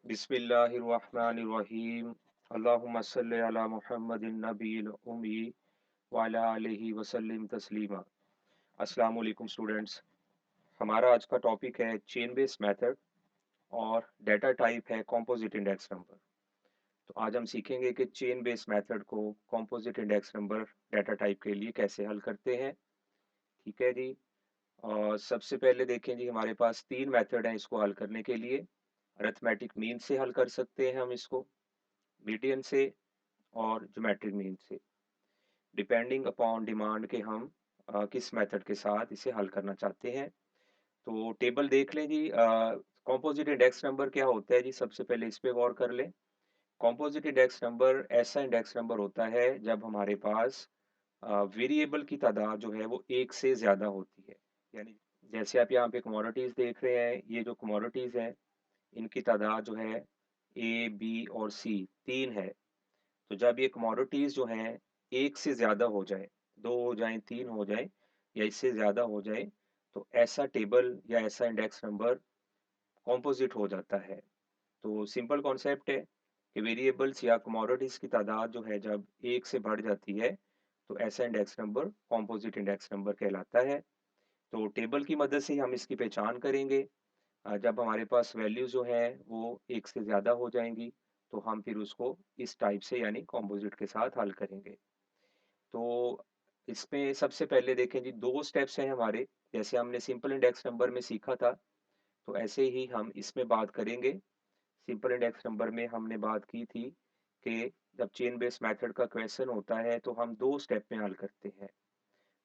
बिस्मिल्लाहिर्रहमानिर्रहीम। अल्लाहुम्मा सल्लि अला मुहम्मदिन नबील उम्मी व अला आलिहि वसल्लिम तस्लीमा। अस्सलाम वालेकुम स्टूडेंट्स। हमारा आज का टॉपिक है चेन बेस्ड मेथड और डाटा टाइप है कंपोजिट इंडेक्स नंबर। तो आज हम सीखेंगे कि चेन बेस्ड मेथड को composite index number data type के लिए कैसे हल करते हैं। ठीक है जी। और सबसे पहले देखें जी, हमारे पास तीन मेथड हैं इसको हल करने के लिए। अरिथमेटिक मीन से हल कर सकते हैं हम इसको, मीडियन से और ज्योमेट्रिक मीन से, डिपेंडिंग अपॉन डिमांड के हम किस मेथड के साथ इसे हल करना चाहते हैं। तो टेबल देख लें जी। कंपोजिट इंडेक्स नंबर क्या होता है जी, सबसे पहले इस पे गौर कर लें। कंपोजिट इंडेक्स नंबर ऐसा इंडेक्स नंबर होता है जब हमारे पास वेरिएबल की तादाद जो है वो एक से ज़्यादा होती है। यानी जैसे आप यहाँ पे कमोडिटीज़ देख रहे हैं, ये जो कमोडिटीज़ हैं इनकी तादाद जो है ए, बी और सी तीन है। तो जब ये कमोडिटीज़ जो हैं एक से ज़्यादा हो जाए, दो हो जाएं, तीन हो जाएं या इससे ज़्यादा हो जाए, तो ऐसा टेबल या ऐसा इंडेक्स नंबर कॉम्पोजिट हो जाता है। तो सिंपल कॉन्सेप्ट है कि वेरिएबल्स या कमोडिटीज़ की तादाद जो है जब एक से बढ़ जाती है तो ऐसा index number composite index number कहलाता है। तो टेबल की मदद से हम इसकी पहचान करेंगे। जब हमारे पास वैल्यूज जो है वो एक से ज़्यादा हो जाएंगी तो हम फिर उसको इस टाइप से यानी कॉम्पोजिट के साथ हल करेंगे। तो इसमें सबसे पहले देखें जी, दो स्टेप्स हैं हमारे। जैसे हमने सिंपल इंडेक्स नंबर में सीखा था, तो ऐसे ही हम इसमें बात करेंगे। सिंपल इंडेक्स नंबर में हमने बात की थी कि जब चेन बेस्ड मेथड का क्वेश्चन होता है तो हम दो स्टेप में हल करते हैं।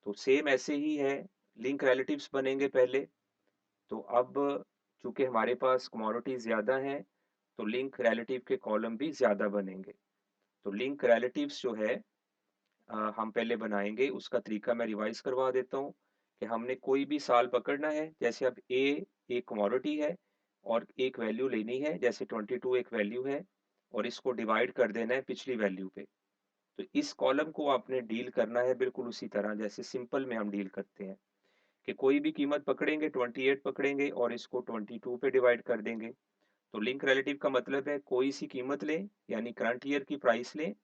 तो सेम ऐसे ही है, लिंक रिलेटिव्स बनेंगे पहले। तो अब चूंकि हमारे पास कमोडिटी ज़्यादा हैं तो लिंक रिलेटिव के कॉलम भी ज़्यादा बनेंगे। तो लिंक रिलेटिव्स जो है हम पहले बनाएंगे, उसका तरीका मैं रिवाइज करवा देता हूँ कि हमने कोई भी साल पकड़ना है। जैसे अब ए एक कमोडिटी है और एक वैल्यू लेनी है, जैसे 22 एक वैल्यू है और इसको डिवाइड कर देना है पिछली वैल्यू पे। तो इस कॉलम को आपने डील करना है बिल्कुल उसी तरह जैसे सिंपल में हम डील करते हैं कि कोई भी कीमत पकड़ेंगे, 28 पकड़ेंगे और इसको 22 पे डिवाइड कर देंगे। तो लिंक रिलेटिव का मतलब है कोई सी कीमत लें यानी करंट ईयर की प्राइस लें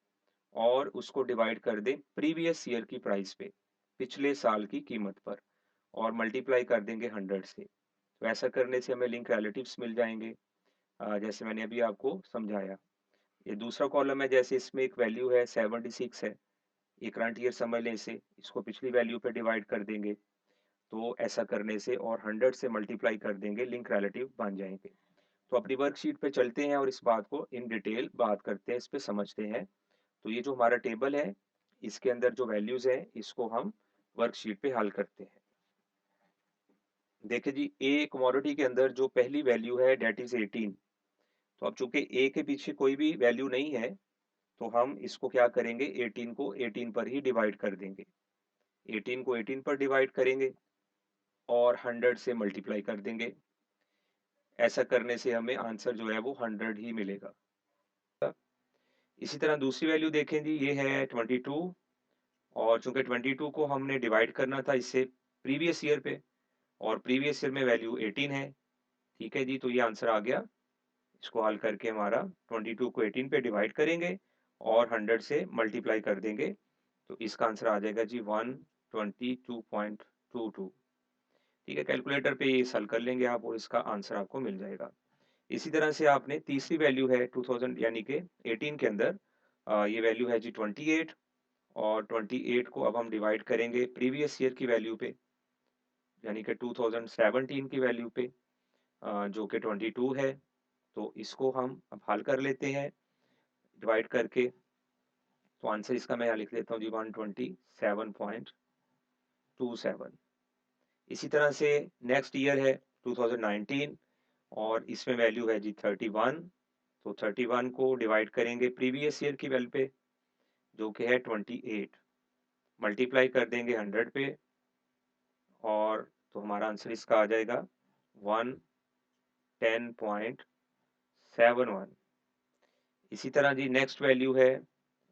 और उसको डिवाइड कर दें प्रीवियस ईयर की प्राइस पे, पिछले साल की कीमत पर, और मल्टीप्लाई कर देंगे 100 से। तो ऐसा करने से हमें लिंक रिलेटिव्स मिल जाएंगे, जैसे मैंने अभी आपको समझाया। ये दूसरा कॉलम है, जैसे इसमें एक वैल्यू है 76 है, ये करंट ईयर समझ लें इसे, इसको पिछली वैल्यू पे डिवाइड कर देंगे। तो ऐसा करने से और 100 से मल्टीप्लाई कर देंगे, लिंक रिलेटिव बन जाएंगे। तो अपनी वर्कशीट पे चलते हैं और इस बात को इन डिटेल बात करते हैं, इस पे समझते हैं। तो ये जो हमारा टेबल है इसके अंदर जो वैल्यूज है इसको हम वर्कशीट पे हल करते हैं। देखिए जी, ए कमोडिटी के अंदर जो पहली वैल्यू है डेट इज 18। तो अब चूंकि ए के पीछे कोई भी वैल्यू नहीं है तो हम इसको क्या करेंगे, 18 को 18 पर ही डिवाइड कर देंगे। 18 को 18 पर डिवाइड करेंगे और 100 से मल्टीप्लाई कर देंगे। ऐसा करने से हमें आंसर जो है वो 100 ही मिलेगा। इसी तरह दूसरी वैल्यू देखें जी, ये है 22 और चूंकि 22 को हमने डिवाइड करना था इससे प्रीवियस ईयर पे और प्रीवियस ईयर में वैल्यू 18 है। ठीक है जी, तो ये आंसर आ गया। इसको हल करके हमारा 22 को 18 पे डिवाइड करेंगे और 100 से मल्टीप्लाई कर देंगे। तो इसका आंसर आ जाएगा जी 122.22। ठीक है, कैलकुलेटर पे ये हल कर लेंगे आप और इसका आंसर आपको मिल जाएगा। इसी तरह से आपने तीसरी वैल्यू है 2000 यानी कि 18 के अंदर ये वैल्यू है जी 28 और 28 को अब हम डिवाइड करेंगे प्रीवियस ईयर की वैल्यू पे यानी कि 2017 की वैल्यू पे, जो कि 22 है। तो इसको हम अब हल कर लेते हैं डिवाइड करके। तो आंसर इसका मैं यहाँ लिख लेता हूँ जी 127.27। इसी तरह से नेक्स्ट ईयर है 2019 और इसमें वैल्यू है जी 31। तो 31 को डिवाइड करेंगे प्रीवियस ईयर की वैल्यू पे जो कि है 28, मल्टीप्लाई कर देंगे 100 पे और तो हमारा आंसर इसका आ जाएगा 110.71। इसी तरह जी नेक्स्ट वैल्यू है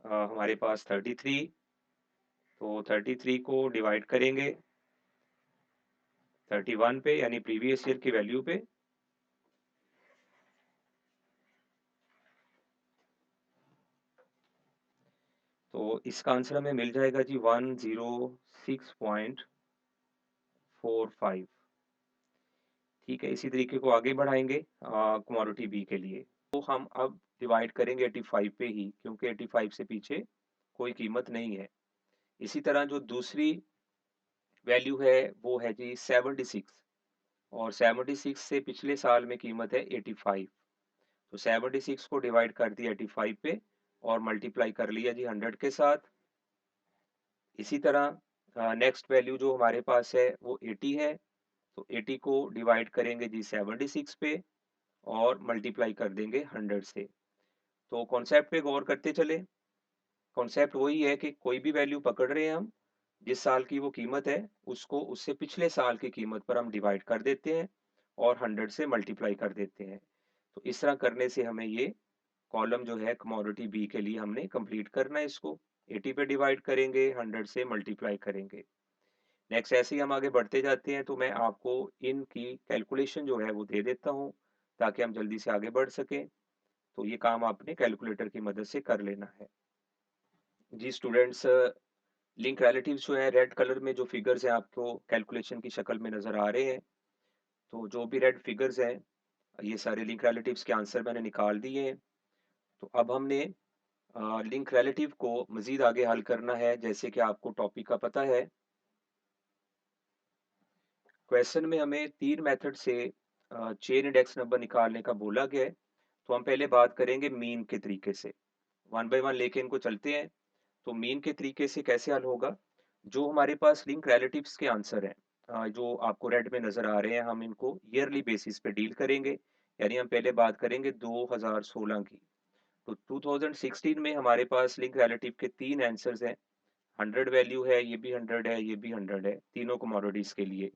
हमारे पास 33। तो 33 को डिवाइड करेंगे 31 पे यानी प्रीवियस ईयर की वैल्यू पे तो इसका आंसर हमें मिल जाएगा जी 106.45। ठीक है, इसी तरीके को आगे बढ़ाएँगे कमोडिटी बी के लिए। तो हम अब डिवाइड करेंगे 85 पे ही, क्योंकि 85 से पीछे कोई कीमत नहीं है। इसी तरह जो दूसरी वैल्यू है वो है जी 76, और 76 से पिछले साल में कीमत है 85। तो 76 को डिवाइड कर दिया 85 पे और मल्टीप्लाई कर लिया जी 100 के साथ। इसी तरह नेक्स्ट वैल्यू जो हमारे पास है वो 80 है। तो 80 को डिवाइड करेंगे जी 76 पे और मल्टीप्लाई कर देंगे 100 से। तो कॉन्सेप्ट पे गौर करते चले। कॉन्सेप्ट वही है कि कोई भी वैल्यू पकड़ रहे हैं हम, जिस साल की वो कीमत है, उसको उससे पिछले साल की कीमत पर हम डिवाइड कर देते हैं और 100 से मल्टीप्लाई कर देते हैं। तो इस तरह करने से हमें ये कॉलम जो है कमोडिटी बी के लिए हमने कंप्लीट करना है इसको। 80 पे डिवाइड करेंगे, 100 से मल्टीप्लाई करेंगे। नेक्स्ट ऐसे ही हम आगे बढ़ते जाते हैं, तो मैं आपको इनकी कैलकुलेशन जो है वो दे देता हूँ, ताकि हम जल्दी से आगे बढ़ सकें। तो ये काम आपने कैलकुलेटर की मदद से कर लेना है। जी स्टूडेंट्स, लिंक रिलेटिव्स जो है रेड कलर में जो फिगर्स हैं आपको कैलकुलेशन की शक्ल में नज़र आ रहे हैं। तो जो भी रेड फिगर्स हैं, ये सारे लिंक रिलेटिव्स के आंसर मैंने निकाल दिए हैं। तो अब हमने लिंक रिलेटिव को मज़ीद आगे हल करना है। जैसे कि आपको टॉपिक का पता है, क्वेश्चन में हमें 3 मेथड से चेन इंडेक्स नंबर निकालने का बोला गया है। तो हम पहले बात करेंगे मीन के तरीके से। वन बाय वन लेके इनको चलते हैं। तो मीन के तरीके से कैसे हल होगा? जो हमारे पास लिंक रिलेटिव्स के आंसर हैं, जो आपको रेड में नज़र आ रहे हैं, हम इनको ईयरली बेसिस पे डील करेंगे। यानी हम पहले बात करेंगे 2016 की। तो 2016 में हमारे पास लिंक रिलेटिव के 3 आंसर्स हैं। 100 वैल्यू है, ये भी 100 है, ये भी 100 है, तीनों कमोडिटीज़ के लिए।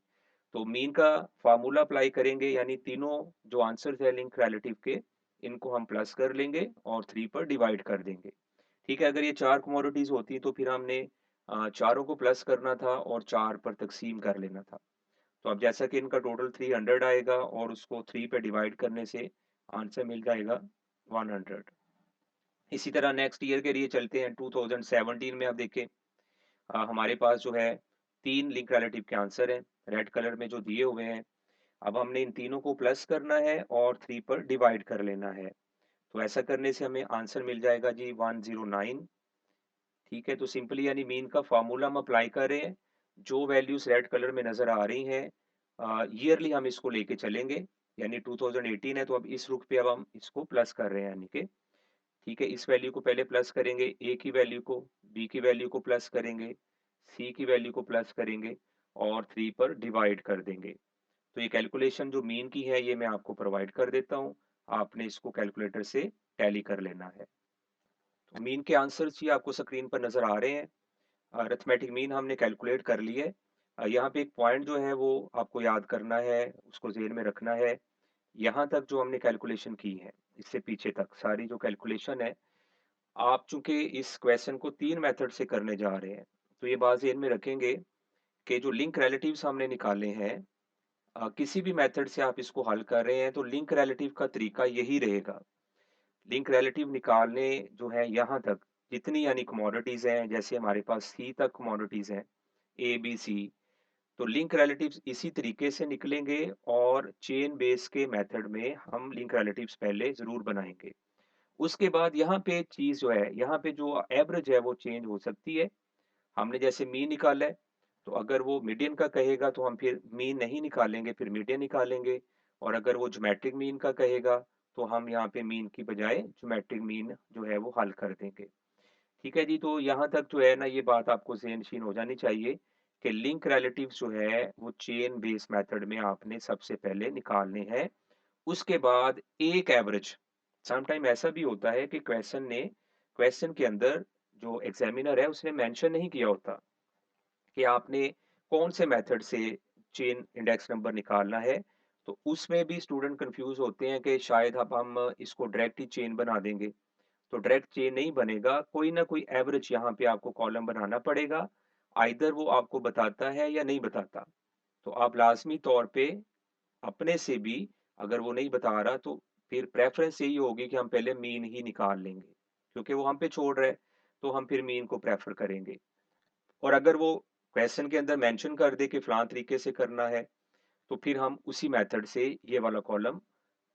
तो मीन का फार्मूला अप्लाई करेंगे, यानी तीनों जो आंसर्स है लिंक रिलेटिव के, इनको हम प्लस कर लेंगे और 3 पर डिवाइड कर देंगे। ठीक है, अगर ये 4 कमोडिटीज़ होती तो फिर हमने चारों को प्लस करना था और 4 पर तकसीम कर लेना था। तो अब जैसा कि इनका टोटल 300 आएगा और उसको 3 पे डिवाइड करने से आंसर मिल जाएगा 100। इसी तरह नेक्स्ट ईयर के लिए चलते हैं। 2017 में अब देखें, हमारे पास जो है 3 लिंक रिलेटिव के आंसर हैं, रेड कलर में जो दिए हुए हैं। अब हमने इन तीनों को प्लस करना है और 3 पर डिवाइड कर लेना है। तो ऐसा करने से हमें आंसर मिल जाएगा जी 109। ठीक है, तो सिंपली यानी मीन का फार्मूला हम अप्लाई कर रहे हैं। जो वैल्यूज़ रेड कलर में नज़र आ रही हैं, ईयरली हम इसको लेके चलेंगे। यानी 2018 है, तो अब इस रुख पे अब हम इसको प्लस कर रहे हैं, यानी कि ठीक है, इस वैल्यू को पहले प्लस करेंगे, ए की वैल्यू को, बी की वैल्यू को प्लस करेंगे, सी की वैल्यू को प्लस करेंगे और 3 पर डिवाइड कर देंगे। तो ये कैलकुलेशन जो मीन की है, ये मैं आपको प्रोवाइड कर देता हूँ। आपने इसको कैलकुलेटर से टैली कर लेना है। तो मीन के आंसर्स ये आपको स्क्रीन पर नज़र आ रहे हैं। अरिथमेटिक मीन हमने कैलकुलेट कर ली है। यहाँ पे एक पॉइंट जो है वो आपको याद करना है, उसको ज़हन में रखना है। यहाँ तक जो हमने कैलकुलेशन की है, इससे पीछे तक सारी जो कैलकुलेशन है, आप चूँकि इस क्वेश्चन को 3 मेथड से करने जा रहे हैं, तो ये बात ज़हन में रखेंगे कि जो लिंक रिलेटिव्स हमने निकाले हैं, किसी भी मेथड से आप इसको हल कर रहे हैं, तो लिंक रिलेटिव का तरीका यही रहेगा। लिंक रिलेटिव निकालने जो है यहाँ तक, जितनी यानी कमोडिटीज़ हैं, जैसे हमारे पास सी तक कमोडिटीज़ हैं, ए, बी, सी, तो लिंक रिलेटिव्स इसी तरीके से निकलेंगे और चेन बेस के मेथड में हम लिंक रिलेटिव्स पहले ज़रूर बनाएँगे। उसके बाद यहाँ पे चीज़ जो है, यहाँ पे जो एवरेज है वो चेंज हो सकती है। हमने जैसे मीन निकाला है, तो अगर वो मीडियन का कहेगा तो हम फिर मीन नहीं निकालेंगे, फिर मीडियन निकालेंगे। और अगर वो ज्योमेट्रिक मीन का कहेगा, तो हम यहाँ पे मीन की बजाय ज्योमेट्रिक मीन जो है वो हल कर देंगे। ठीक है जी, तो यहाँ तक जो है ना, ये बात आपको ज़हन-नशीन हो जानी चाहिए कि लिंक रिलेटिव्स जो है वो चेन बेस मेथड में आपने सबसे पहले निकालने हैं। उसके बाद एक एवरेज, सम टाइम ऐसा भी होता है कि क्वेश्चन के अंदर जो एग्ज़ामिनर है उसने मेंशन नहीं किया होता कि आपने कौन से मेथड से चेन इंडेक्स नंबर निकालना है। तो उसमें भी स्टूडेंट कन्फ्यूज़ होते हैं कि शायद अब हम इसको डायरेक्ट ही चेन बना देंगे। तो डायरेक्ट चेन नहीं बनेगा, कोई ना कोई एवरेज यहाँ पे आपको कॉलम बनाना पड़ेगा। आइदर वो आपको बताता है या नहीं बताता। तो आप लाज़मी तौर पे अपने से भी, अगर वो नहीं बता रहा, तो फिर प्रेफ़रेंस यही होगी कि हम पहले मीन ही निकाल लेंगे, क्योंकि वो हम पे छोड़ रहा है। तो हम फिर मीन को प्रेफर करेंगे। और अगर वो क्वेश्चन के अंदर मेंशन कर दे कि फलां तरीके से करना है, तो फिर हम उसी मेथड से ये वाला कॉलम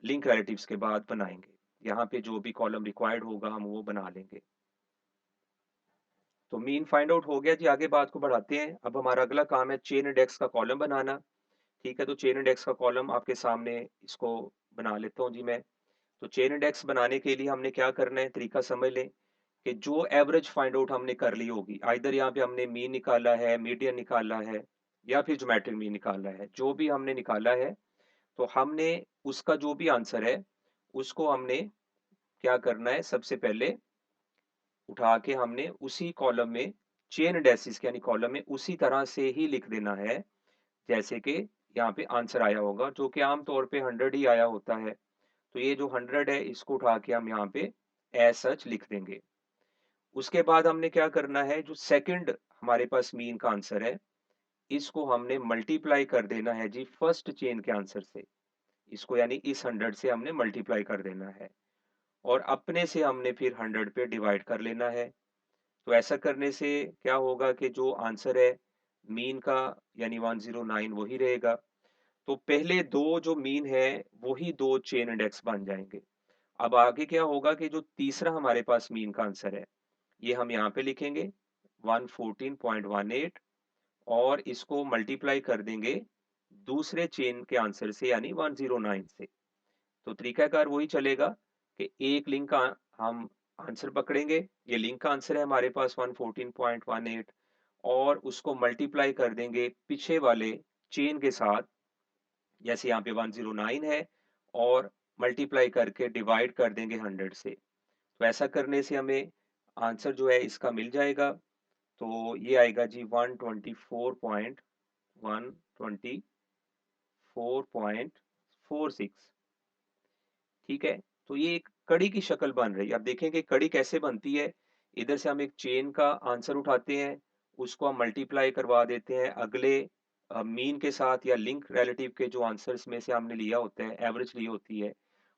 लिंक रिलेटिव्स के बाद बनाएंगे। यहाँ पे जो भी कॉलम रिक्वायर्ड होगा हम वो बना लेंगे। तो मीन फाइंड आउट हो गया जी। आगे बात को बढ़ाते हैं। अब हमारा अगला काम है चेन इंडेक्स का कॉलम बनाना। ठीक है, तो चेन इंडेक्स का कॉलम आपके सामने इसको बना लेता हूँ जी मैं। तो चेन इंडेक्स बनाने के लिए हमने क्या करना है, तरीका समझ लें कि जो एवरेज फाइंड आउट हमने कर ली होगी, आइदर यहाँ पे हमने मीन निकाला है, मीडियन निकाला है, या फिर ज्योमेट्रिक मीन निकाला है, जो भी हमने निकाला है, तो हमने उसका जो भी आंसर है उसको हमने क्या करना है, सबसे पहले उठा के हमने उसी कॉलम में चेन इंडेक्सेस यानी कॉलम में उसी तरह से ही लिख देना है जैसे कि यहाँ पे आंसर आया होगा, जो कि आम तौर पे 100 ही आया होता है। तो ये जो 100 है इसको उठा के हम यहाँ पे एज सच लिख देंगे। उसके बाद हमने क्या करना है, जो सेकंड हमारे पास मीन का आंसर है, इसको हमने मल्टीप्लाई कर देना है जी फर्स्ट चेन के आंसर से। इसको यानी इस 100 से हमने मल्टीप्लाई कर देना है और अपने से हमने फिर 100 पे डिवाइड कर लेना है। तो ऐसा करने से क्या होगा कि जो आंसर है मीन का यानी 109 वही रहेगा। तो पहले दो जो मीन है वही दो चेन इंडेक्स बन जाएंगे। अब आगे क्या होगा कि जो तीसरा हमारे पास मीन का आंसर है ये हम यहाँ पे लिखेंगे 114.18 और इसको मल्टीप्लाई कर देंगे दूसरे चेन के आंसर से यानी 109 से। तो तरीकाकार वही चलेगा कि एक लिंक का हम आंसर पकड़ेंगे, ये लिंक का आंसर है हमारे पास 114.18 और उसको मल्टीप्लाई कर देंगे पीछे वाले चेन के साथ, जैसे यहाँ पे 109 है और मल्टीप्लाई करके डिवाइड कर देंगे 100 से। तो ऐसा करने से हमें आंसर जो है इसका मिल जाएगा। तो ये आएगा जी 124.46। ठीक है, तो ये एक कड़ी की शक्ल बन रही है। अब देखें कि कड़ी कैसे बनती है। इधर से हम एक चेन का आंसर उठाते हैं, उसको हम मल्टीप्लाई करवा देते हैं अगले मीन के साथ या लिंक रिलेटिव के जो आंसर्स में से हमने लिया होता है, एवरेज ली होती है,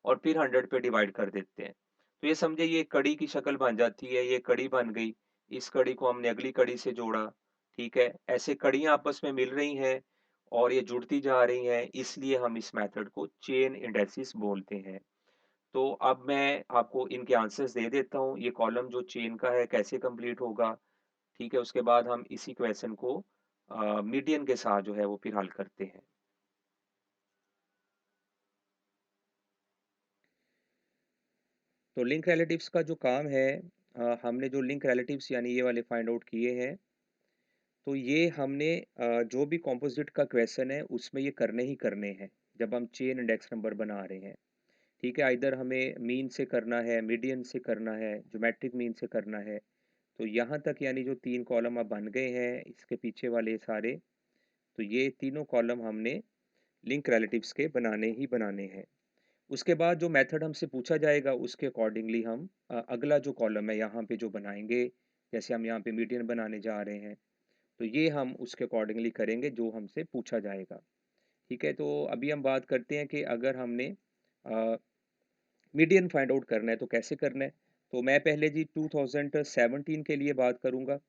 और फिर 100 पे डिवाइड कर देते हैं। तो ये समझे ये कड़ी की शक्ल बन जाती है, ये कड़ी बन गई। इस कड़ी को हमने अगली कड़ी से जोड़ा। ठीक है, ऐसे कड़ियाँ आपस में मिल रही हैं और ये जुड़ती जा रही हैं, इसलिए हम इस मेथड को चेन इंडेक्सिस बोलते हैं। तो अब मैं आपको इनके आंसर्स दे देता हूँ। ये कॉलम जो चेन का है कैसे कंप्लीट होगा, ठीक है? उसके बाद हम इसी क्वेश्चन को मीडियन के साथ जो है वो फिर हल करते हैं। तो लिंक रिलेटिव्स का जो काम है, हमने जो लिंक रिलेटिव्स यानी ये वाले फाइंड आउट किए हैं, तो ये हमने जो भी कॉम्पोजिट का क्वेश्चन है उसमें ये करने ही करने हैं, जब हम चेन इंडेक्स नंबर बना रहे हैं। ठीक है, आइदर हमें मीन से करना है, मीडियन से करना है, ज्योमेट्रिक मीन से करना है। तो यहाँ तक यानी जो 3 कॉलम अब बन गए हैं, इसके पीछे वाले सारे, तो ये तीनों कॉलम हमने लिंक रिलेटिव्स के बनाने ही बनाने हैं। उसके बाद जो मेथड हमसे पूछा जाएगा उसके अकॉर्डिंगली हम अगला जो कॉलम है यहाँ पे जो बनाएंगे, जैसे हम यहाँ पे मीडियन बनाने जा रहे हैं, तो ये हम उसके अकॉर्डिंगली करेंगे जो हमसे पूछा जाएगा। ठीक है, तो अभी हम बात करते हैं कि अगर हमने मीडियन फाइंड आउट करना है तो कैसे करना है। तो मैं पहले जी 2017 के लिए बात करूंगा।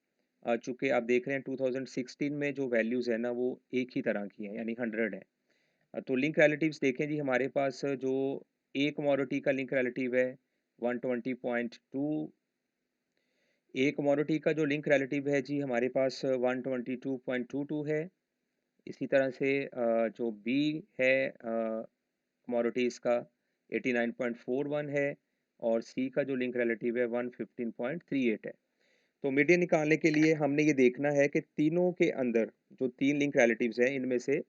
चूंकि आप देख रहे हैं 2016 में जो वैल्यूज़ है ना वो एक ही तरह की हैं यानी 100 है। तो लिंक रिलेटिव्स देखें जी, हमारे पास जो ए कमोडिटी का लिंक रिलेटिव है 120.2, ए कमोडिटी का जो लिंक रिलेटिव है जी हमारे पास 122.22 है। इसी तरह से जो बी है कमोडिटीज़ का 89.41 है और सी का जो लिंक रिलेटिव है 115.38 है। तो मीडियन निकालने के लिए हमने ये देखना है कि तीनों के अंदर जो 3 लिंक रिलेटिव्स हैं इनमें से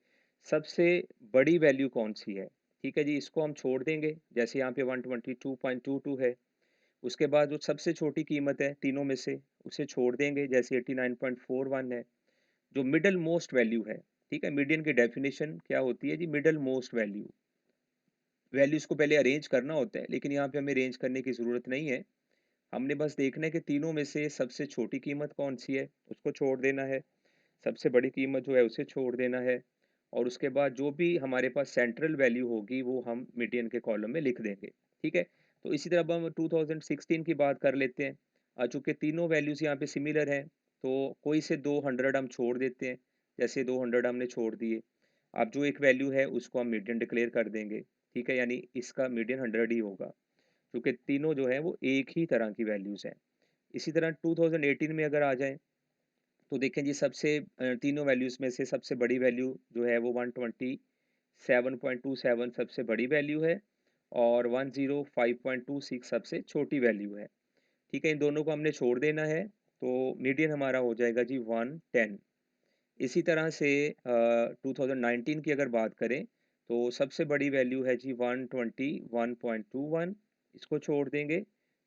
सबसे बड़ी वैल्यू कौन-सी है। ठीक है जी, इसको हम छोड़ देंगे, जैसे यहाँ पे 122.22 है। उसके बाद जो सबसे छोटी कीमत है तीनों में से, उसे छोड़ देंगे, जैसे 89.41 है। जो मिडल मोस्ट वैल्यू है, ठीक है? मीडियन की डेफिनिशन क्या होती है जी? Middle most value. वैल्यूज़ को पहले अरेंज करना होता है, लेकिन यहाँ पे हमें अरेंज करने की ज़रूरत नहीं है। हमने बस देखना है कि तीनों में से सबसे छोटी कीमत कौन-सी है, उसको छोड़ देना है। सबसे बड़ी कीमत जो है उसे छोड़ देना है और उसके बाद जो भी हमारे पास सेंट्रल वैल्यू होगी वो हम मीडियन के कॉलम में लिख देंगे। ठीक है? तो इसी तरह अब हम 2016 की बात कर लेते हैं। चूँकि तीनों वैल्यूज़ यहाँ पे सिमिलर हैं, तो कोई से 2 100 हम छोड़ देते हैं, जैसे 2 100 हमने छोड़ दिए। अब जो एक वैल्यू है उसको हम मीडियन डिक्लेयर कर देंगे, ठीक है? यानी इसका मीडियन 100 ही होगा, क्योंकि तीनों जो हैं वो एक ही तरह की वैल्यूज़ हैं। इसी तरह 2018 में अगर आ जाएँ, तो देखें जी सबसे तीनों वैल्यूज़ में से सबसे बड़ी वैल्यू जो है वो 127.27 सबसे बड़ी वैल्यू है और 105.26 सबसे छोटी वैल्यू है। ठीक है, इन दोनों को हमने छोड़ देना है, तो मीडियन हमारा हो जाएगा जी 110। इसी तरह से 2019 की अगर बात करें, तो सबसे बड़ी वैल्यू है जी 121.21, इसको छोड़ देंगे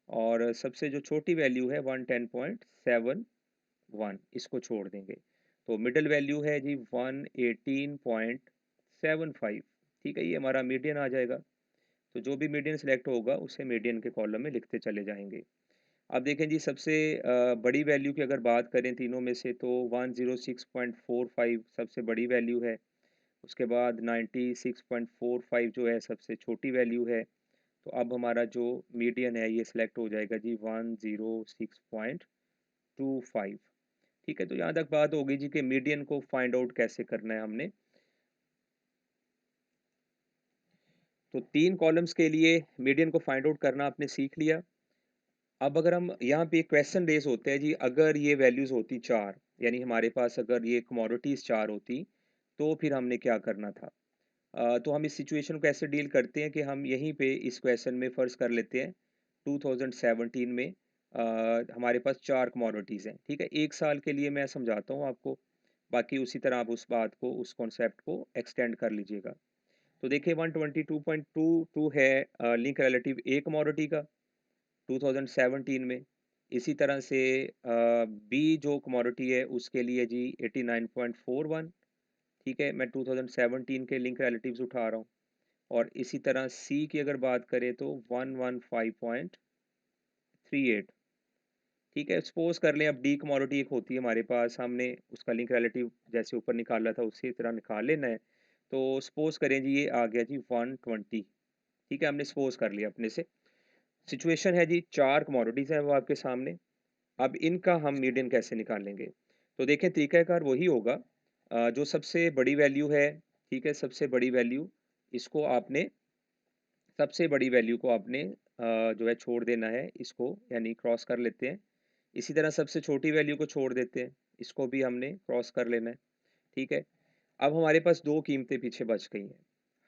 और सबसे जो छोटी वैल्यू है 110.71, इसको छोड़ देंगे। तो मिडल वैल्यू है जी 118.75, ठीक है? ये हमारा मीडियन आ जाएगा। तो जो भी मीडियन सिलेक्ट होगा उसे मीडियन के कॉलम में लिखते चले जाएँगे। अब देखें जी सबसे बड़ी वैल्यू की अगर बात करें तीनों में से, तो 106.45 सबसे बड़ी वैल्यू है। उसके बाद 96.45 जो है सबसे छोटी वैल्यू है। तो अब हमारा जो मीडियन है ये सिलेक्ट हो जाएगा जी 106.25। ठीक है, तो यहाँ तक बात हो गई जी कि मीडियन को फाइंड आउट कैसे करना है हमने। तो 3 कॉलम्स के लिए मीडियन को फाइंड आउट करना आपने सीख लिया। अब अगर हम यहाँ पे एक क्वेश्चन रेज़ होता है जी, अगर ये वैल्यूज़ होती 4, यानी हमारे पास अगर ये कमोडिटीज़ 4 होती, तो फिर हमने क्या करना था? तो हम इस सिचुएशन को ऐसे डील करते हैं कि हम यहीं पे इस क्वेश्चन में फ़र्ज़ कर लेते हैं 2017 में हमारे पास 4 कमोडिटीज़ हैं, ठीक है? 1 साल के लिए मैं समझाता हूँ आपको, बाकी उसी तरह आप उस बात को, उस कॉन्सेप्ट को एक्सटेंड कर लीजिएगा। तो देखिए 122.22 है लिंक रिलेटिव ए कमोडिटी का 2017 में। इसी तरह से बी जो कमोडिटी है उसके लिए जी 89.41, ठीक है? मैं 2017 के लिंक रिलेटिव्स उठा रहा हूँ। और इसी तरह सी की अगर बात करें तो 115.38, ठीक है? सपोज़ कर लें अब डी कमोडिटी एक होती है हमारे पास, हमने उसका लिंक रिलेटिव जैसे ऊपर निकाला था उसी तरह निकाल लेना है। तो सपोज़ करें जी ये आ गया जी 120, ठीक है? हमने सपोज़ कर लिया अपने से। सिचुएशन है जी 4 कमोडिटीज़ हैं वो आपके सामने। अब इनका हम मीडियन कैसे निकालेंगे? तो देखें तरीक़ाकार वही होगा, जो सबसे बड़ी वैल्यू है, ठीक है? सबसे बड़ी वैल्यू, इसको आपने सबसे बड़ी वैल्यू को आपने जो है छोड़ देना है इसको, यानी क्रॉस कर लेते हैं। इसी तरह सबसे छोटी वैल्यू को छोड़ देते हैं, इसको भी हमने क्रॉस कर लेना है, ठीक है? अब हमारे पास 2 कीमतें पीछे बच गई हैं।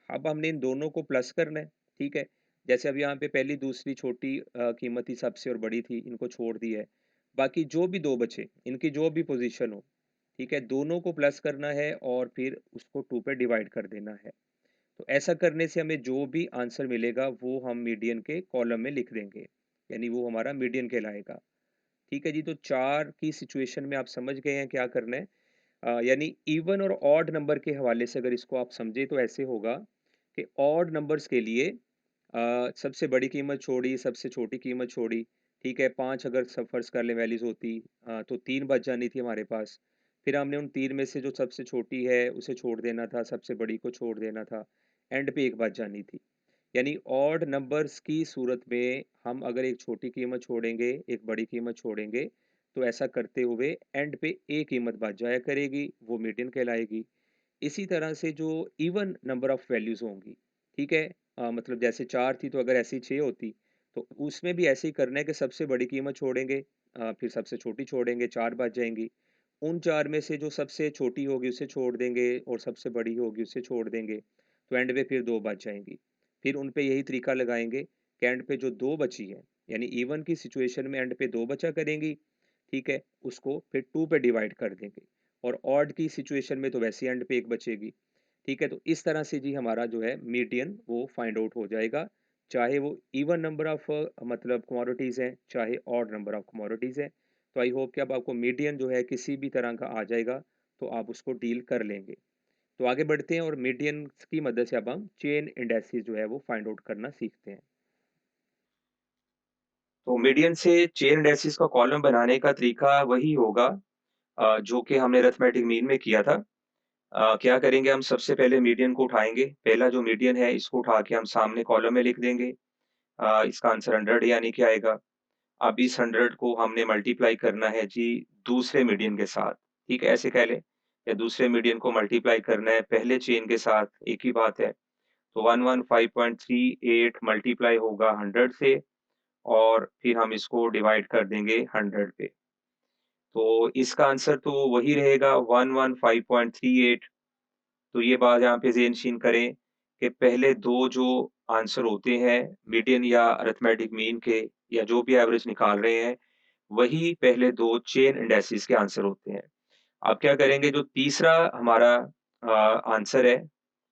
अब हमने इन दोनों को प्लस करना है, ठीक है? जैसे अब यहाँ पे पहली, दूसरी छोटी कीमत थी सबसे और बड़ी थी, इनको छोड़ दिया है। बाकी जो भी 2 बचे, इनकी जो भी पोज़ीशन हो, ठीक है? दोनों को प्लस करना है और फिर उसको 2 पे डिवाइड कर देना है। तो ऐसा करने से हमें जो भी आंसर मिलेगा वो हम मीडियन के कॉलम में लिख देंगे, यानी वो हमारा मीडियन कहलाएगा। ठीक है जी, तो 4 की सिचुएशन में आप समझ गए हैं क्या करना है। यानी इवन और ऑड नंबर के हवाले से अगर इसको आप समझे तो ऐसे होगा कि ऑड नंबर्स के लिए सबसे बड़ी कीमत छोड़ी, सबसे छोटी कीमत छोड़ी, ठीक है? 5 अगर फ़र्ज़ कर लें वैल्यूज़ होती, तो 3 बच जानी थी हमारे पास। फिर हमने उन 3 में से जो सबसे छोटी है उसे छोड़ देना था, सबसे बड़ी को छोड़ देना था, एंड पे 1 बच जानी थी। यानी ऑड नंबर्स की सूरत में हम अगर एक छोटी कीमत छोड़ेंगे, एक बड़ी कीमत छोड़ेंगे, तो ऐसा करते हुए एंड पे एक कीमत बच जाया करेगी, वो मीडियन कहलाएगी। इसी तरह से जो इवन नंबर ऑफ वैल्यूज़ होंगी, ठीक है? मतलब जैसे 4 थी तो अगर ऐसी 6 होती, तो उसमें भी ऐसे ही करना है कि सबसे बड़ी कीमत छोड़ेंगे, फिर सबसे छोटी छोड़ेंगे, 4 बच जाएँगी। उन 4 में से जो सबसे छोटी होगी उसे छोड़ देंगे और सबसे बड़ी होगी उसे छोड़ देंगे, तो एंड में फिर 2 बच जाएँगी। फिर उन पे यही तरीका लगाएँगे कि एंड पे जो 2 बची हैं, यानी इवन की सिचुएशन में एंड पे 2 बचा करेंगी, ठीक है? उसको फिर 2 पे डिवाइड कर देंगे और ऑड की सिचुएशन में तो वैसे ही एंड पे 1 बचेगी, ठीक है? तो इस तरह से जी हमारा जो है मीडियन वो फाइंड आउट हो जाएगा, चाहे वो इवन नंबर ऑफ मतलब कमोडिटीज़ हैं, चाहे ऑड नंबर ऑफ कमोडिटीज़ हैं। तो आई होप कि अब आपको मीडियन जो है किसी भी तरह का आ जाएगा, तो आप उसको डील कर लेंगे। तो आगे बढ़ते हैं और मीडियन की मदद से अब हम चेन इंडेक्सेस जो है वो फाइंड आउट करना सीखते हैं। तो मीडियन से चेन इंडेक्सेस का कॉलम बनाने का तरीका वही होगा जो कि हमने अरिथमेटिक मीन में किया था। क्या करेंगे, हम सबसे पहले मीडियन को उठाएँगे, पहला जो मीडियन है इसको उठा के हम सामने कॉलम में लिख देंगे। इसका आंसर 100 यानी कि आएगा। अब इस 100 को हमने मल्टीप्लाई करना है जी दूसरे मीडियन के साथ, ठीक है? ऐसे कह लें या दूसरे मीडियन को मल्टीप्लाई करना है पहले चेन के साथ, एक ही बात है। तो 115.38 मल्टीप्लाई होगा 100 से और फिर हम इसको डिवाइड कर देंगे 100 पे। तो इसका आंसर तो वही रहेगा 115.38। तो ये बात यहाँ पे ज़ेहन-नशीं करें कि पहले 2 जो आंसर होते हैं मीडियन या अरिथमेटिक मीन के या जो भी एवरेज निकाल रहे हैं, वही पहले 2 चेन इंडेसिस के आंसर होते हैं। अब क्या करेंगे जो तीसरा हमारा आंसर है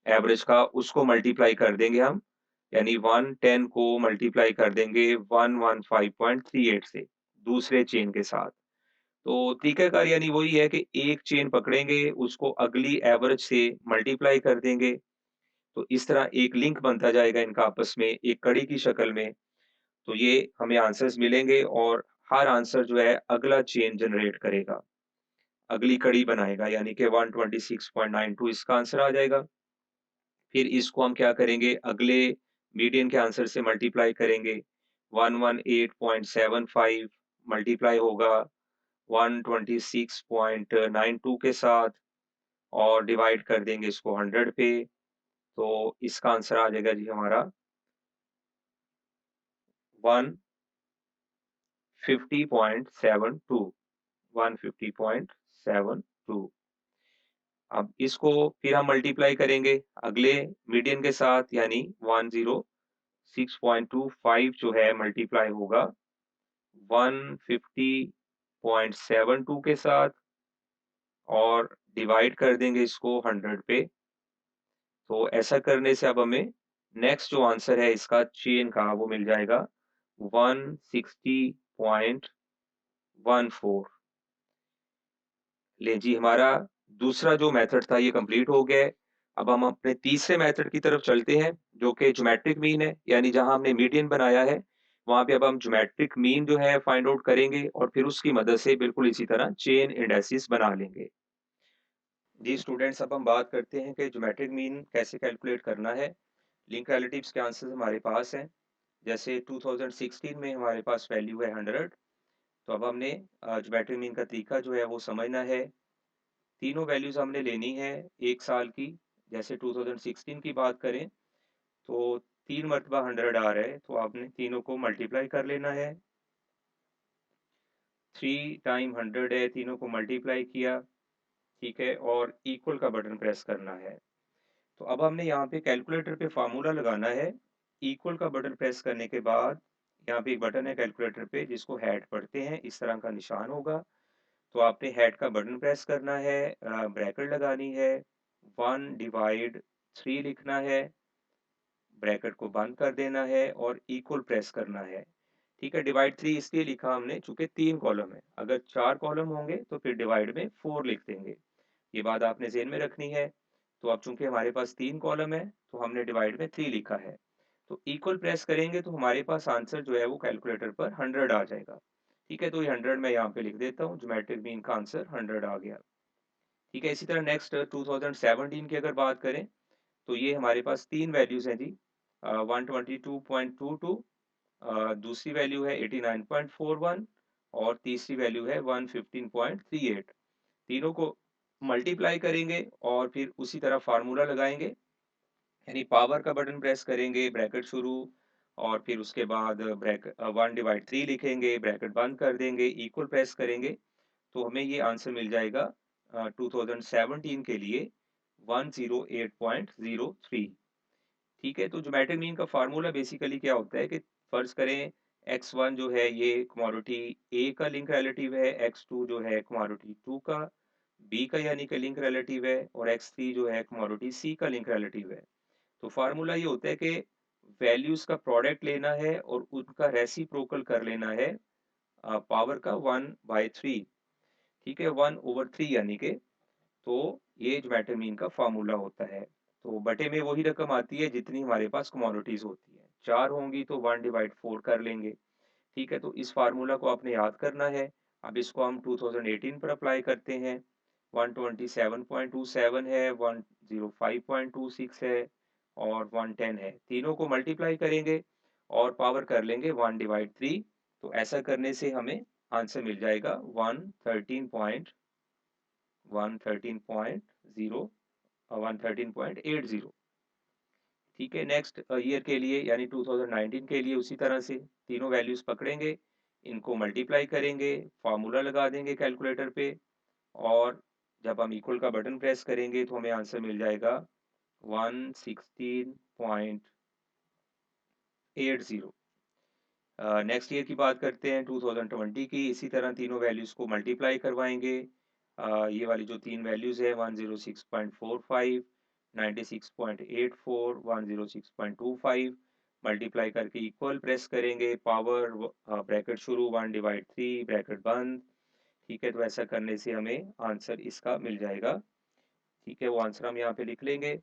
एवरेज का उसको मल्टीप्लाई कर देंगे हम, यानी 110 को मल्टीप्लाई कर देंगे 115.38 से दूसरे चेन के साथ। तो तरीकाकार यानी वही है कि एक चेन पकड़ेंगे, उसको अगली एवरेज से मल्टीप्लाई कर देंगे, तो इस तरह एक लिंक बनता जाएगा इनका आपस में एक कड़ी की शक्ल में। तो ये हमें आंसर्स मिलेंगे और हर आंसर जो है अगला चेन जनरेट करेगा, अगली कड़ी बनाएगा यानी कि 126.92 इसका आंसर आ जाएगा। फिर इसको हम क्या करेंगे अगले मीडियन के आंसर से मल्टीप्लाई करेंगे, 118.75 मल्टीप्लाई होगा 126.92 के साथ और डिवाइड कर देंगे इसको 100 पे, तो इसका आंसर आ जाएगा जी हमारा 150.72 150.72। अब इसको फिर हम मल्टीप्लाई करेंगे अगले मीडियन के साथ यानी 106.25 जो है मल्टीप्लाई होगा 150.72 के साथ और डिवाइड कर देंगे इसको 100 पे। तो ऐसा करने से अब हमें नेक्स्ट जो आंसर है इसका चेन का वो मिल जाएगा 160.14। ले जी हमारा दूसरा जो मेथड था ये कंप्लीट हो गया है। अब हम अपने तीसरे मेथड की तरफ चलते हैं जो कि ज्योमेट्रिक मीन है यानी जहां हमने मीडियन बनाया है वहां पे अब हम ज्योमेट्रिक मीन जो है फाइंड आउट करेंगे और फिर उसकी मदद से बिल्कुल इसी तरह चेन इंडेक्सेस बना लेंगे। जी स्टूडेंट्स अब हम बात करते हैं कि ज्योमेट्रिक मीन कैसे कैलकुलेट करना है। लिंक रिलेटिव्स के आंसर्स हमारे पास हैं। जैसे 2016 में हमारे पास वैल्यू है 100। तो अब हमने ज्योमेट्रिक मीन का तरीका जो है वो समझना है। तीनों वैल्यूज हमने लेनी है 1 साल की। जैसे 2016 की बात करें तो 3 मरतबा 100 आ रहा है तो आपने तीनों को मल्टीप्लाई कर लेना है। 3 टाइम 100 है, तीनों को मल्टीप्लाई किया, ठीक है, और इक्वल का बटन प्रेस करना है। तो अब हमने यहाँ पे कैलकुलेटर पे फार्मूला लगाना है। इक्वल का बटन प्रेस करने के बाद यहाँ पे एक बटन है कैलकुलेटर पे जिसको हैट पढ़ते हैं, इस तरह का निशान होगा। तो आपने हैट का बटन प्रेस करना है, ब्रैकेट लगानी है, 1/3 लिखना है, ब्रैकेट को बंद कर देना है और इक्वल प्रेस करना है। ठीक है, डिवाइड 3 इसलिए लिखा हमने चूंकि 3 कॉलम है। अगर 4 कॉलम होंगे तो फिर डिवाइड में 4 लिख देंगे। ये बात आपने ज़हन में रखनी है। तो अब चूंकि हमारे पास 3 कॉलम है तो हमने डिवाइड में 3 लिखा है। तो इक्वल प्रेस करेंगे तो हमारे पास आंसर जो है वो कैलकुलेटर पर 100 आ जाएगा। ठीक है, तो ये 100 मैं यहाँ पे लिख देता हूँ, ज्योमेट्रिक मीन का आंसर 100 आ गया। ठीक है, इसी तरह नेक्स्ट 2017 की अगर बात करें तो ये हमारे पास 3 वैल्यूज हैं जी। 122.22, दूसरी वैल्यू है 89.41 और तीसरी वैल्यू है 115.38। तीनों को मल्टीप्लाई करेंगे और फिर उसी तरह फार्मूला लगाएंगे, यानी पावर का बटन प्रेस करेंगे, ब्रैकेट शुरू, और फिर उसके बाद 1/3 लिखेंगे, ब्रैकेट बंद कर देंगे, इक्वल प्रेस करेंगे, तो हमें ये आंसर मिल जाएगा 2017 के लिए 108.03। ठीक है, तो ज्योमेट्रिक मीन का फार्मूला बेसिकली क्या होता है कि फर्ज करें x1 जो है ये कमोडिटी ए का लिंक रिलेटिव है, x2 जो है कमोडिटी 2 का, बी का यानी कि लिंक रिलेटिव है, और x3 जो है कमोडिटी सी का लिंक रिलेटिव है। तो फार्मूला ये होता है कि वैल्यूज का प्रोडक्ट लेना है और उनका रेसिप्रोकल कर लेना है पावर का 1/3। ठीक है, 1/3 यानी कि, तो ये ज्योमेट्रिक मीन का फार्मूला होता है। तो बटे में वही रकम आती है जितनी हमारे पास कमोडिटीज होती है। 4 होंगी तो 1/4 कर लेंगे। ठीक है, तो इस फार्मूला को आपने याद करना है। अब इसको हम 2018 पर अप्लाई करते हैं। 127.27 है, 105.26 है और 110 है। तीनों को मल्टीप्लाई करेंगे और पावर कर लेंगे 1/3। तो ऐसा करने से हमें आंसर मिल जाएगा 113.80। ठीक है, नेक्स्ट ईयर के लिए यानी 2019 के लिए उसी तरह से तीनों वैल्यूज पकड़ेंगे, इनको मल्टीप्लाई करेंगे, फार्मूला लगा देंगे कैलकुलेटर पे, और जब हम इक्वल का बटन प्रेस करेंगे तो हमें आंसर मिल जाएगा 116.80। नेक्स्ट ईयर की बात करते हैं 2020 की। इसी तरह तीनों वैल्यूज को मल्टीप्लाई करवाएंगे। ये वाली जो तीन वैल्यूज है 106.45, 96.84, 106.25 मल्टीप्लाई करके इक्वल प्रेस करेंगे, पावर ब्रैकेट शुरू 1/3 ब्रैकेट बंद। ठीक है, तो ऐसा करने से हमें आंसर इसका मिल जाएगा। ठीक है, वो आंसर हम यहाँ पे लिख लेंगे।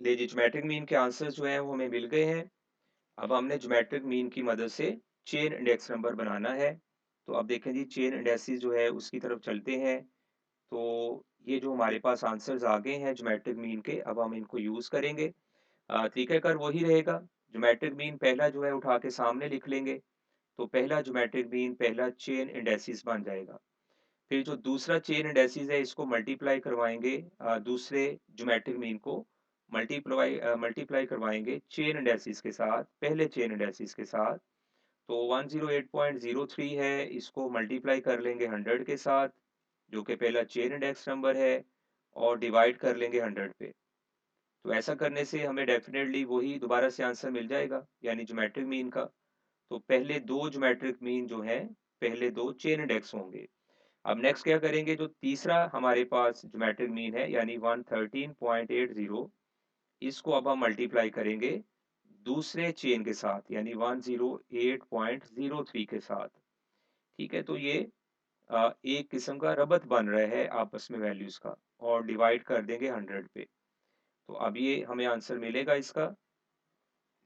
ले जी, ज्योमेट्रिक मीन के आंसर जो हैं वो हमें मिल गए हैं। अब हमने ज्योमेट्रिक मीन की मदद से चेन इंडेक्स नंबर बनाना है। तो अब देखें जी, चेन इंडेक्सेस जो है उसकी तरफ चलते हैं। तो ये जो हमारे पास आंसर्स आ गए हैं ज्योमेट्रिक मीन के, अब हम इनको यूज करेंगे। तरीकाकार वही रहेगा। ज्योमेट्रिक मीन पहला जो है उठा के सामने लिख लेंगे, तो पहला ज्योमेट्रिक मीन पहला चेन इंडेक्सिस बन जाएगा। फिर जो दूसरा चेन इंडेक्सिस है इसको मल्टीप्लाई करवाएंगे, दूसरे ज्योमेट्रिक मीन को मल्टीप्लाई करवाएंगे चेन इंडेक्सिस के साथ, पहले चेन इंडेक्सिस के साथ। तो 108.03 है, इसको मल्टीप्लाई कर लेंगे 100 के साथ, जो कि पहला चेन इंडेक्स नंबर है, और डिवाइड कर लेंगे 100 पे। तो ऐसा करने से हमें डेफिनेटली वही दोबारा से आंसर मिल जाएगा, यानी ज्योमेट्रिक मीन का। तो पहले दो ज्योमेट्रिक मीन जो है, पहले दो चेन इंडेक्स होंगे। अब नेक्स्ट क्या करेंगे, जो तीसरा हमारे पास ज्योमेट्रिक मीन है यानी 113.80, इसको अब हम मल्टीप्लाई करेंगे दूसरे चेन के साथ यानी 108.03 के साथ। ठीक है, तो ये एक किस्म का रबत बन रहा है आपस में वैल्यूज का, और डिवाइड कर देंगे 100 पे। तो अब ये हमें आंसर मिलेगा इसका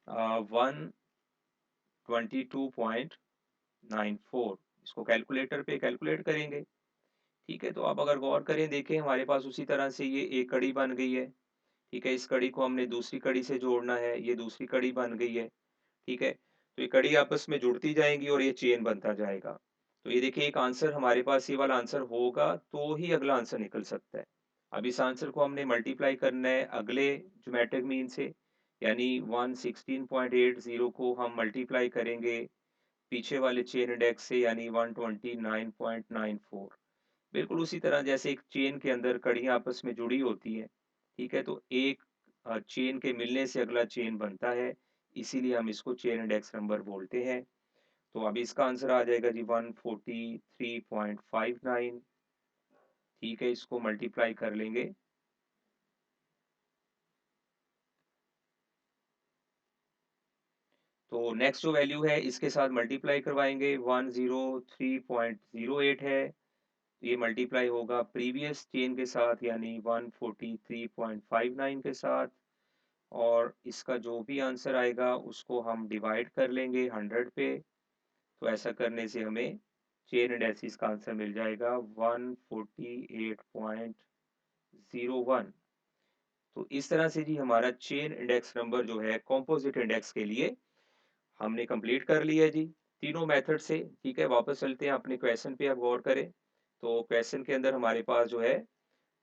122.94। इसको कैलकुलेटर पे कैलकुलेट करेंगे। ठीक है, तो अब अगर गौर करें, देखें हमारे पास उसी तरह से ये एक कड़ी बन गई है। ठीक है, इस कड़ी को हमने दूसरी कड़ी से जोड़ना है, ये दूसरी कड़ी बन गई है। ठीक है, तो ये कड़ी आपस में जुड़ती जाएंगी और ये चेन बनता जाएगा। तो ये देखिए, एक आंसर हमारे पास ये वाला आंसर होगा तो ही अगला आंसर निकल सकता है। अब इस आंसर को हमने मल्टीप्लाई करना है अगले ज्योमेट्रिक मीन से, यानी 116.80 को हम मल्टीप्लाई करेंगे पीछे वाले चेन इंडेक्स से, यानी 129.94। बिल्कुल उसी तरह जैसे एक चेन के अंदर कड़ियाँ आपस में जुड़ी होती हैं। ठीक है, तो एक चेन के मिलने से अगला चेन बनता है, इसीलिए हम इसको चेन इंडेक्स नंबर बोलते हैं। तो अब इसका आंसर आ जाएगा जी 143.59। ठीक है, इसको मल्टीप्लाई कर लेंगे। तो नेक्स्ट जो वैल्यू है इसके साथ मल्टीप्लाई करवाएंगे, 103.08 है। ये मल्टीप्लाई होगा प्रीवियस चेन के साथ यानी 143.59 के साथ, और इसका जो भी आंसर आएगा उसको हम डिवाइड कर लेंगे 100 पे। तो ऐसा करने से हमें चेन इंडेक्सिस का आंसर मिल जाएगा 148.01। तो इस तरह से जी हमारा चेन इंडेक्स नंबर जो है कॉम्पोजिट इंडेक्स के लिए हमने कंप्लीट कर लिया जी, तीनों मेथड से। ठीक है, वापस चलते हैं अपने क्वेश्चन पे, अब गौर करें। तो क्वेश्चन के अंदर हमारे पास जो है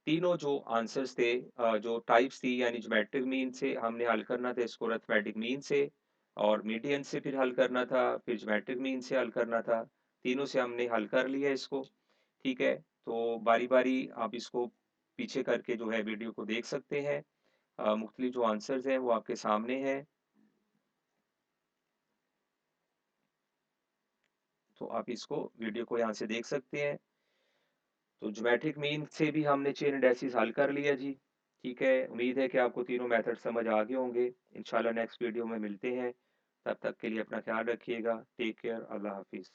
तीनों जो आंसर्स थे, जो टाइप्स थी, यानी ज्योमेट्रिक मीन से हमने हल करना था इसको, अरिथमेटिक मीन से, और मीडियन से फिर हल करना था, फिर ज्योमेट्रिक मीन से हल करना था। तीनों से हमने हल कर लिया इसको। ठीक है, तो बारी बारी आप इसको पीछे करके जो है वीडियो को देख सकते हैं। मुख्तलिफ जो आंसर्स हैं वो आपके सामने हैं, तो आप इसको वीडियो को यहाँ से देख सकते हैं। तो ज्योमेट्रिक मीन से भी हमने चेन इंडेक्सिस हल कर लिया जी। ठीक है, उम्मीद है कि आपको तीनों मेथड समझ आ गए होंगे। इंशाल्लाह नेक्स्ट वीडियो में मिलते हैं। तब तक के लिए अपना ख्याल रखिएगा। टेक केयर, अल्लाह हाफिज़।